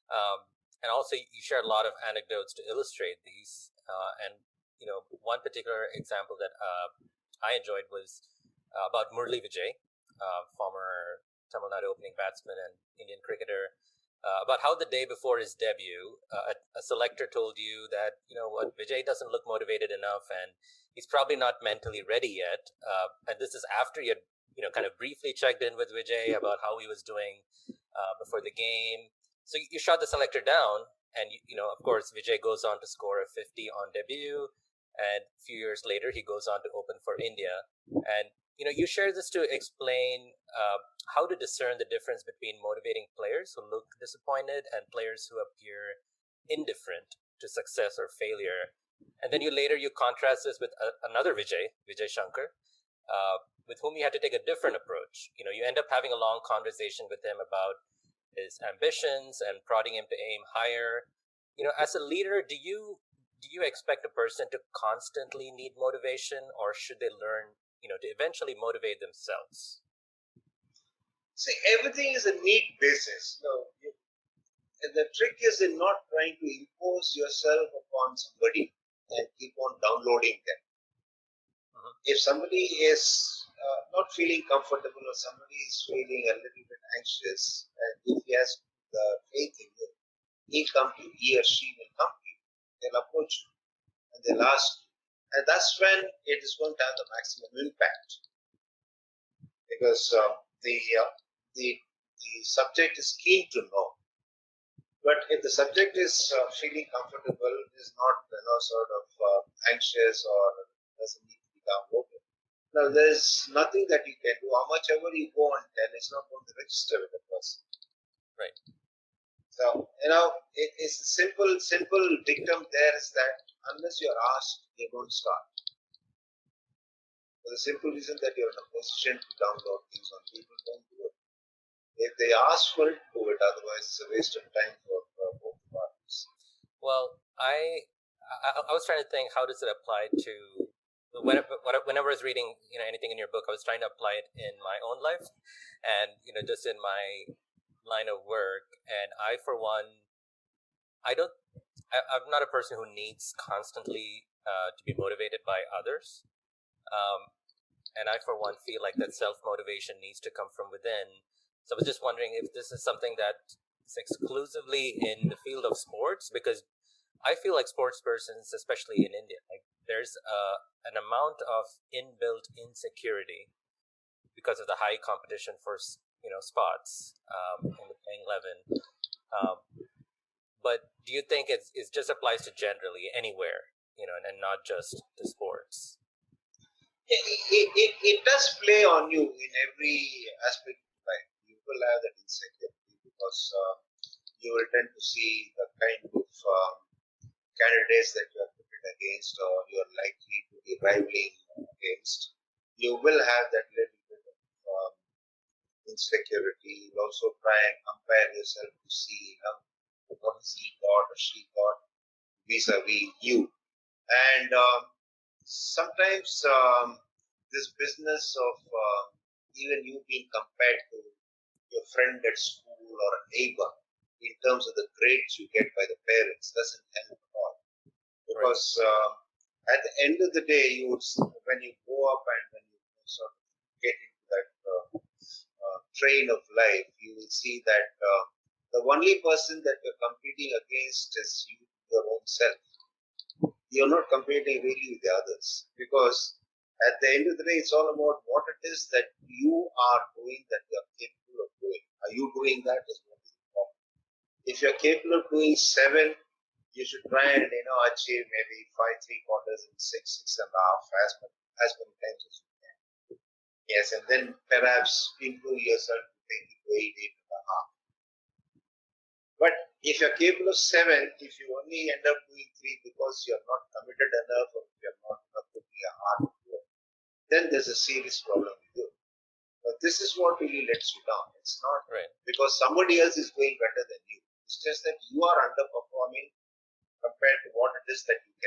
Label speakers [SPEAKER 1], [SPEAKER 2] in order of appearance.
[SPEAKER 1] And also, you shared a lot of anecdotes to illustrate these. And one particular example that I enjoyed was about Murali Vijay, former Tamil Nadu opening batsman and Indian cricketer, about how the day before his debut, a selector told you that, what, Vijay doesn't look motivated enough and he's probably not mentally ready yet. And this is after you had, kind of briefly checked in with Vijay about how he was doing before the game. So you shot the selector down, and of course, Vijay goes on to score a 50 on debut, and a few years later, he goes on to open for India. And you share this to explain how to discern the difference between motivating players who look disappointed and players who appear indifferent to success or failure. And then you contrast this with another Vijay Shankar, with whom you had to take a different approach. You end up having a long conversation with him about his ambitions and prodding him to aim higher. As a leader, do you expect a person to constantly need motivation, or should they learn, to eventually motivate themselves?
[SPEAKER 2] See, everything is a need basis. The trick is in not trying to impose yourself upon somebody and keep on downloading them. If somebody is not feeling comfortable or somebody is feeling a little bit anxious, and if he has the faith in you, he or she will come to you. They'll approach you and they'll ask you. And that's when it is going to have the maximum impact. Because the subject is keen to know. But if the subject is feeling comfortable, is not sort of anxious or doesn't need to be downloaded, now there's nothing that you can do. How much ever you go and tell, it's not going to register with the person.
[SPEAKER 1] Right.
[SPEAKER 2] So it's a simple dictum there is that unless you're asked, you don't start. For the simple reason that you're in a position to download things on people, don't do it. If they ask for it, do it. Otherwise, it's a waste of time for both parties.
[SPEAKER 1] Well, I was trying to think, how does it apply to whenever I was reading anything in your book, I was trying to apply it in my own life, and just in my line of work. And I, for one, I'm not a person who needs constantly to be motivated by others. And I, for one, feel like that self-motivation needs to come from within. So I was just wondering if this is something that is exclusively in the field of sports, because I feel like sports persons, especially in India, like there's an amount of inbuilt insecurity because of the high competition for spots in the playing 11. But do you think it just applies to generally anywhere, and not just to sports?
[SPEAKER 2] It does play on you in every aspect of life. You will have that insecurity because you will tend to see the kind of candidates that you are competing against or you are likely to be rivaling against. You will have that little bit of insecurity. You'll also try and compare yourself to see what he got or she got vis-a-vis you. And sometimes this business of even you being compared to your friend at school or a neighbor in terms of the grades you get by the parents doesn't help at all. Because at the end of the day, when you go up and when you sort of get into that train of life, you will see that the only person that you're competing against is you, your own self. You're not competing really with the others, because at the end of the day, it's all about what it is that you are doing that you're capable of doing. Are you doing that is what is important. If you're capable of doing 7, you should try and achieve maybe 5 3/4 and 6 6.5 as many times as you can. Yes, and then perhaps improve yourself to take it to 8 8.5. But if you're capable of 7, if you only end up doing 3 because you're not committed enough or you're not putting your heart into it, then there's a serious problem with you. But this is what really lets you down. It's not because somebody else is doing better than you. It's just that you are underperforming compared to what it is that you can.